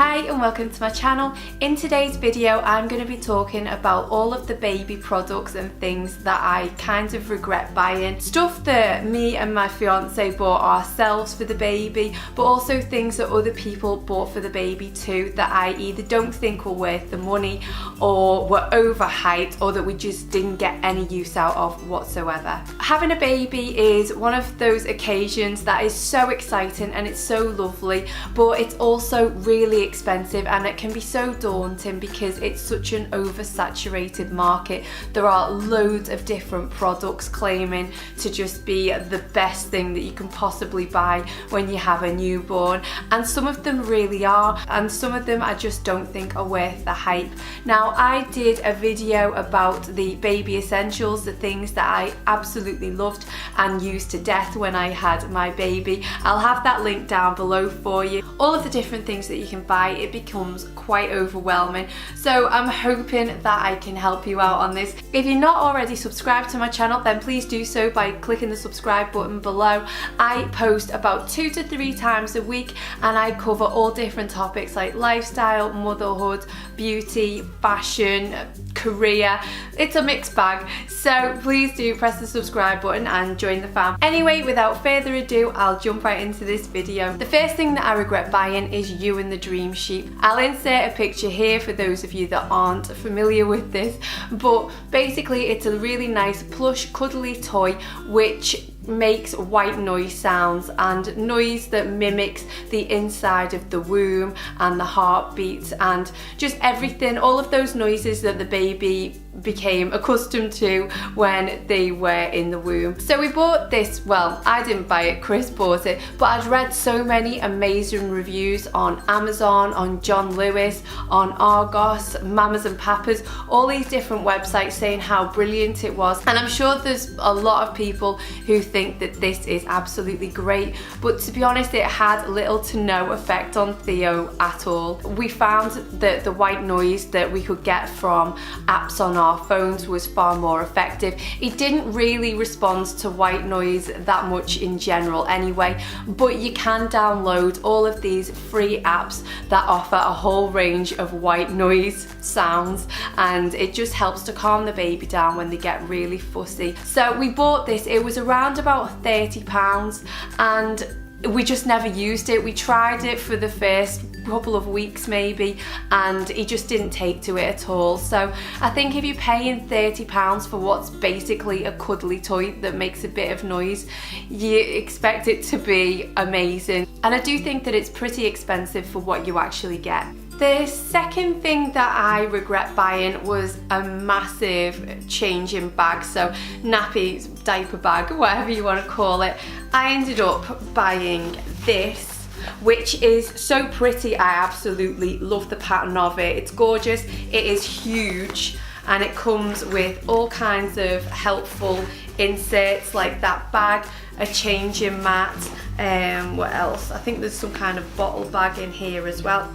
Hi and welcome to my channel. In today's video I'm going to be talking about all of the baby products and things that I kind of regret buying. Stuff that me and my fiance bought ourselves for the baby, but also things that other people bought for the baby too that I either don't think were worth the money or were overhyped or that we just didn't get any use out of whatsoever. Having a baby is one of those occasions that is so exciting and it's so lovely, but it's also really expensive and it can be so daunting because it's such an oversaturated market. There are loads of different products claiming to just be the best thing that you can possibly buy when you have a newborn, and some of them really are, and some of them I just don't think are worth the hype. Now, I did a video about the baby essentials, the things that I absolutely loved and used to death when I had my baby. I'll have that link down below for you. All of the different things that you can buy, it becomes quite overwhelming, so I'm hoping that I can help you out on this. If you're not already subscribed to my channel, then please do so by clicking the subscribe button below. I post about 2 to 3 times a week and I cover all different topics like lifestyle, motherhood, beauty, fashion, career. It's a mixed bag, so please do press the subscribe button and join the fam. Anyway, without further ado, I'll jump right into this video. The first thing that I regret buying is You and the Dream Sheep. I'll insert a picture here for those of you that aren't familiar with this, but basically it's a really nice plush cuddly toy which makes white noise sounds and noise that mimics the inside of the womb and the heartbeat and just everything, all of those noises that the baby became accustomed to when they were in the womb. So we bought this, well, I didn't buy it, Chris bought it, but I'd read so many amazing reviews on Amazon, on John Lewis, on Argos, Mamas and Papas, all these different websites saying how brilliant it was, and I'm sure there's a lot of people who think that this is absolutely great, but to be honest it had little to no effect on Theo at all. We found that the white noise that we could get from apps on our phones was far more effective. It didn't really respond to white noise that much in general anyway, but you can download all of these free apps that offer a whole range of white noise sounds, and it just helps to calm the baby down when they get really fussy. So we bought this, it was around about £30 and we just never used it. We tried it for the first couple of weeks maybe and he just didn't take to it at all. So I think if you're paying £30 for what's basically a cuddly toy that makes a bit of noise, you expect it to be amazing, and I do think that it's pretty expensive for what you actually get. The second thing that I regret buying was a massive changing bag, so nappy, diaper bag, whatever you want to call it. I ended up buying this, which is so pretty. I absolutely love the pattern of it. It's gorgeous, it is huge, and it comes with all kinds of helpful inserts like that bag, a changing mat, what else? I think there's some kind of bottle bag in here as well.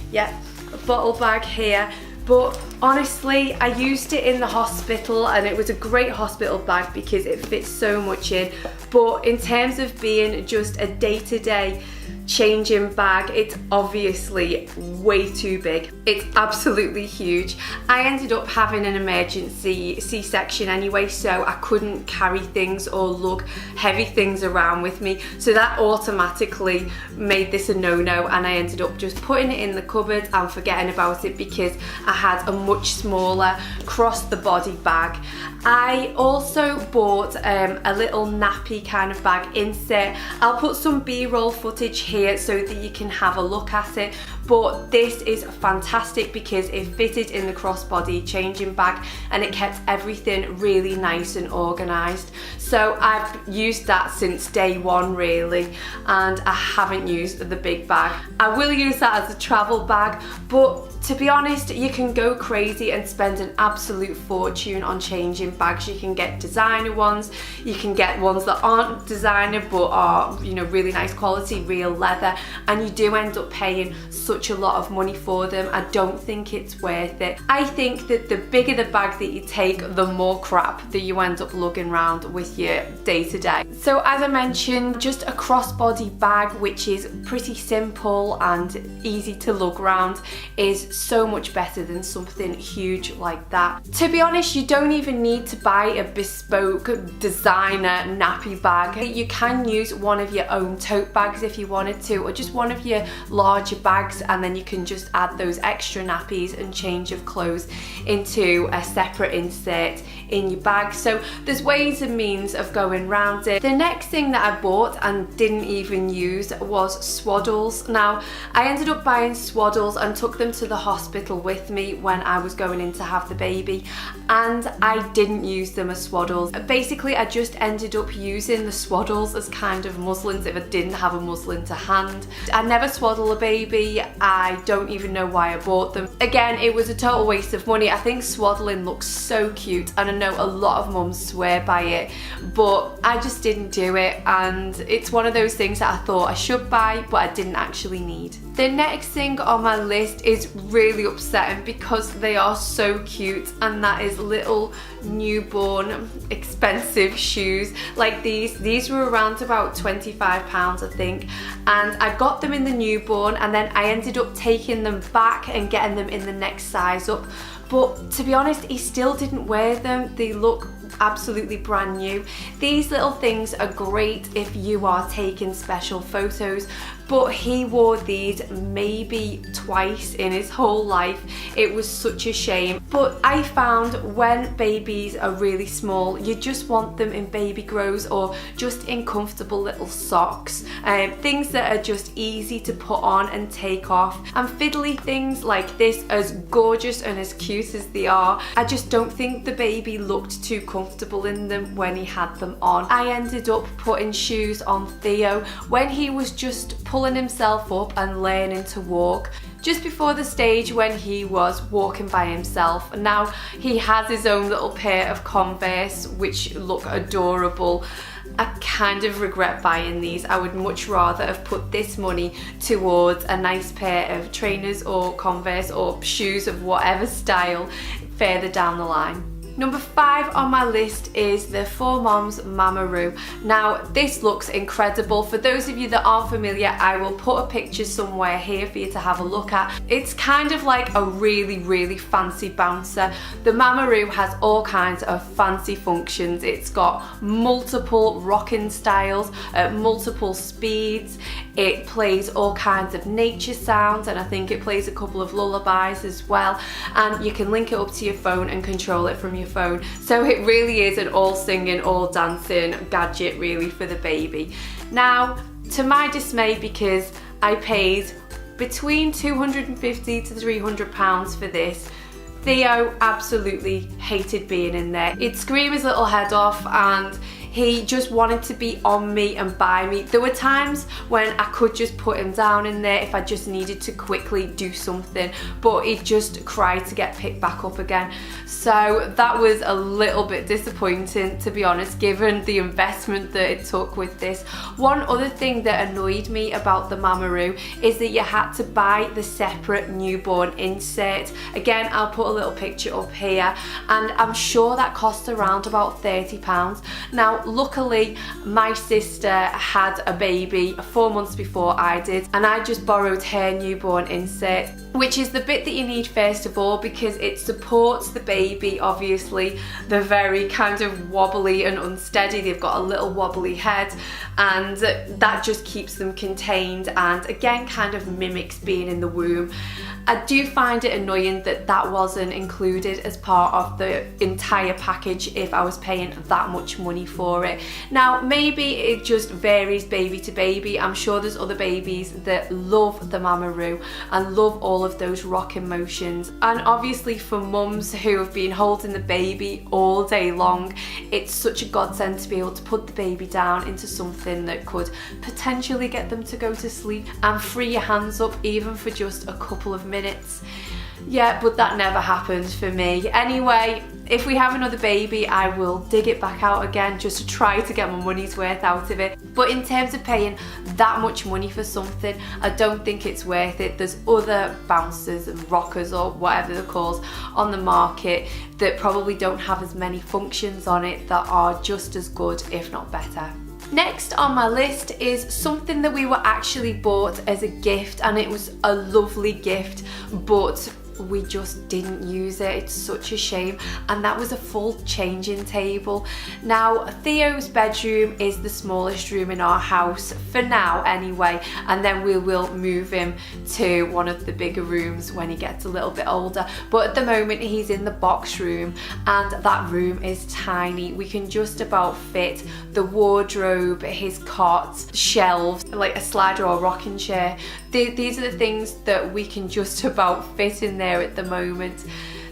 Yeah, a bottle bag here, but honestly I used it in the hospital and it was a great hospital bag because it fits so much in, but in terms of being just a day-to-day changing bag, it's obviously way too big. It's absolutely huge. I ended up having an emergency C-section anyway, so I couldn't carry things or lug heavy things around with me, so that automatically made this a no-no, and I ended up just putting it in the cupboard and forgetting about it because I had a much smaller cross the body bag. I also bought a little nappy kind of bag insert. I'll put some B-roll footage here so that you can have a look at it, but this is fantastic because it fitted in the crossbody changing bag and it kept everything really nice and organised. So I've used that since day one really, and I haven't used the big bag. I will use that as a travel bag, but to be honest, you can go crazy and spend an absolute fortune on changing bags. You can get designer ones, you can get ones that aren't designer but are, you know, really nice quality, real leather. leather, and you do end up paying such a lot of money for them. I don't think it's worth it. I think that the bigger the bag that you take, the more crap that you end up lugging around with you day to day. So as I mentioned, just a crossbody bag, which is pretty simple and easy to lug around, is so much better than something huge like that. To be honest, you don't even need to buy a bespoke designer nappy bag. You can use one of your own tote bags if you wanted to, or just one of your larger bags, and then you can just add those extra nappies and change of clothes into a separate insert in your bag. So there's ways and means of going around it. The next thing that I bought and didn't even use was swaddles. Now, I ended up buying swaddles and took them to the hospital with me when I was going in to have the baby, and I didn't use them as swaddles. Basically, I just ended up using the swaddles as kind of muslins if I didn't have a muslin to hand. I never swaddle a baby. I don't even know why I bought them. Again, it was a total waste of money. I think swaddling looks so cute, and I know a lot of mums swear by it, but I just didn't do it, and it's one of those things that I thought I should buy, but I didn't actually need. The next thing on my list is really upsetting because they are so cute, and that is little newborn expensive shoes like these. These were around about £25 I think, and I got them in the newborn, and then I ended up taking them back and getting them in the next size up. But to be honest, he still didn't wear them. They look absolutely brand new. These little things are great if you are taking special photos, but he wore these maybe twice in his whole life. It was such a shame. But I found when babies are really small, you just want them in baby grows or just in comfortable little socks. Things that are just easy to put on and take off. And fiddly things like this, as gorgeous and as cute as they are, I just don't think the baby looked too comfortable in them when he had them on. I ended up putting shoes on Theo when he was just pulling himself up and learning to walk, just before the stage when he was walking by himself. Now he has his own little pair of Converse which look adorable. I kind of regret buying these. I would much rather have put this money towards a nice pair of trainers or Converse or shoes of whatever style further down the line. Number 5 on my list is the 4Moms Mamaroo. Now this looks incredible. For those of you that aren't familiar, I will put a picture somewhere here for you to have a look at. It's kind of like a really fancy bouncer. The Mamaroo has all kinds of fancy functions. It's got multiple rocking styles at multiple speeds. It plays all kinds of nature sounds, and I think it plays a couple of lullabies as well, and you can link it up to your phone and control it from your phone. So it really is an all singing, all dancing gadget really for the baby. Now, to my dismay, because I paid between £250 to £300 for this, Theo absolutely hated being in there. He'd scream his little head off, and he just wanted to be on me and by me. There were times when I could just put him down in there if I just needed to quickly do something, but he'd just cry to get picked back up again. So that was a little bit disappointing, to be honest, given the investment that it took with this. One other thing that annoyed me about the Mamaroo is that you had to buy the separate newborn insert. Again, I'll put a little picture up here, and I'm sure that cost around about £30. Now, luckily, my sister had a baby 4 months before I did, and I just borrowed her newborn insert, which is the bit that you need first of all, because it supports the baby. Obviously, they're very kind of wobbly and unsteady. They've got a little wobbly head, and that just keeps them contained, and again kind of mimics being in the womb. I do find it annoying that that wasn't included as part of the entire package if I was paying that much money for it. Now, maybe it just varies baby to baby. I'm sure there's other babies that love the Mamaroo and love all of those rocking motions. And obviously for mums who have been holding the baby all day long, it's such a godsend to be able to put the baby down into something that could potentially get them to go to sleep and free your hands up even for just a couple of minutes. Yeah, but that never happened for me. Anyway, if we have another baby, I will dig it back out again just just to try to get my money's worth out of it. But in terms of paying that much money for something, I don't think it's worth it. There's other bouncers and rockers or whatever they're called on the market that probably don't have as many functions on it that are just as good, if not better. Next on my list is something that we were actually bought as a gift, and it was a lovely gift, but we just didn't use it. It's such a shame, and that was a full changing table. Now, Theo's bedroom is the smallest room in our house for now anyway, and then we will move him to one of the bigger rooms when he gets a little bit older, but at the moment he's in the box room, and that room is tiny. We can just about fit the wardrobe, his cot, shelves, like a slider or rocking chair. These are the things that we can just about fit in there at the moment.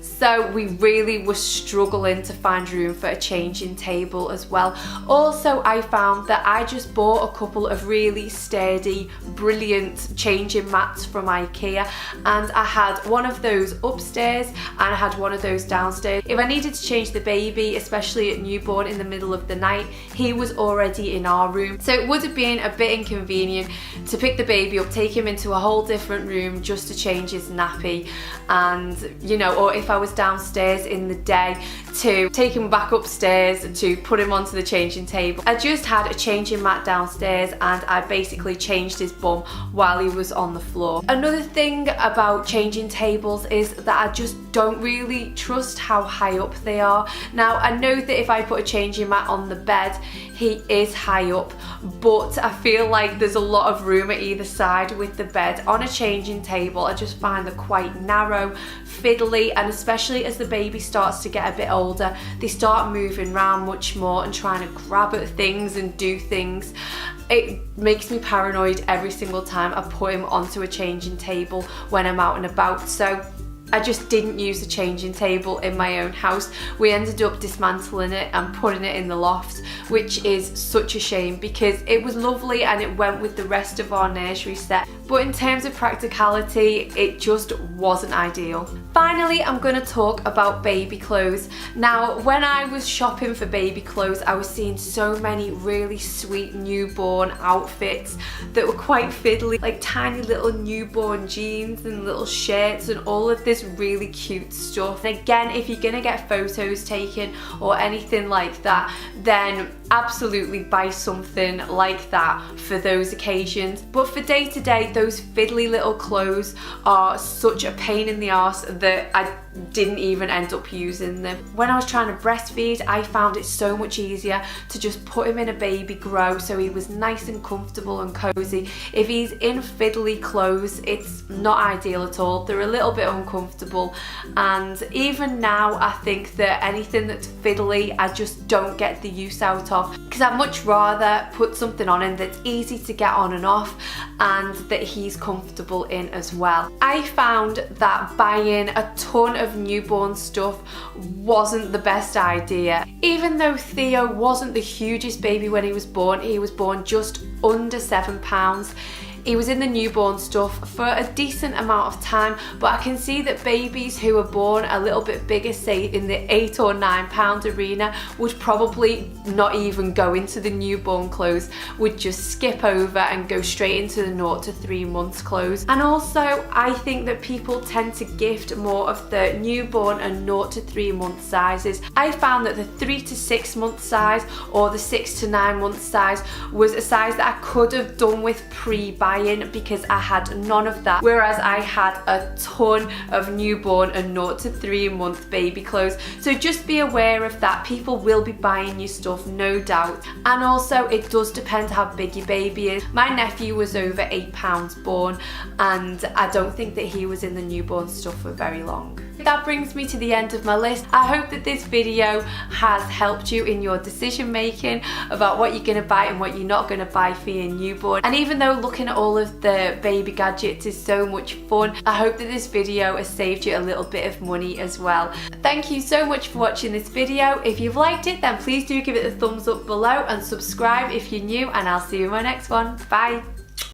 So we really were struggling to find room for a changing table as well. Also, I found that I just bought a couple of really sturdy, brilliant changing mats from IKEA, and I had one of those upstairs and I had one of those downstairs. If I needed to change the baby, especially at newborn in the middle of the night, he was already in our room. So it would have been a bit inconvenient to pick the baby up, take him into a whole different room just to change his nappy, and you know, or if I was downstairs in the day to take him back upstairs to put him onto the changing table. I just had a changing mat downstairs and I basically changed his bum while he was on the floor. Another thing about changing tables is that I just don't really trust how high up they are. Now, I know that if I put a changing mat on the bed, he is high up, but I feel like there's a lot of room at either side with the bed. On a changing table, I just find they're quite narrow, fiddly, and especially as the baby starts to get a bit older, they start moving around much more and trying to grab at things and do things. It makes me paranoid every single time I put him onto a changing table when I'm out and about. So I just didn't use the changing table in my own house. We ended up dismantling it and putting it in the loft, which is such a shame because it was lovely and it went with the rest of our nursery set. But in terms of practicality, it just wasn't ideal. Finally, I'm going to talk about baby clothes. Now, when I was shopping for baby clothes, I was seeing so many really sweet newborn outfits that were quite fiddly, like tiny little newborn jeans and little shirts and all of this really cute stuff. And again, if you're gonna get photos taken or anything like that, then absolutely buy something like that for those occasions. But for day to day, those fiddly little clothes are such a pain in the arse that I didn't even end up using them. When I was trying to breastfeed, I found it so much easier to just put him in a baby grow so he was nice and comfortable and cozy. If he's in fiddly clothes, it's not ideal at all. They're a little bit uncomfortable, and even now I think that anything that's fiddly I just don't get the use out of, because I'd much rather put something on him that's easy to get on and off and that he's comfortable in as well. I found that buying a ton of newborn stuff wasn't the best idea. Even though Theo wasn't the hugest baby when he was born just under 7 pounds. He was in the newborn stuff for a decent amount of time, but I can see that babies who are born a little bit bigger, say in the 8 or 9 pound arena, would probably not even go into the newborn clothes, would just skip over and go straight into the 0 to 3 months clothes. And also, I think that people tend to gift more of the newborn and 0 to 3 month sizes. I found that the 3 to 6 month size or the 6 to 9 month size was a size that I could have done with pre-buy because I had none of that, whereas I had a ton of newborn and 0 to 3 month baby clothes. So just be aware of that. People will be buying you stuff, no doubt. And also, it does depend how big your baby is. My nephew was over 8 pounds born, and I don't think that he was in the newborn stuff for very long. That brings me to the end of my list. I hope that this video has helped you in your decision making about what you're going to buy and what you're not going to buy for your newborn. And even though looking at all of the baby gadgets is so much fun, I hope that this video has saved you a little bit of money as well. Thank you so much for watching this video. If you've liked it, then please do give it a thumbs up below and subscribe if you're new, and I'll see you in my next one. Bye.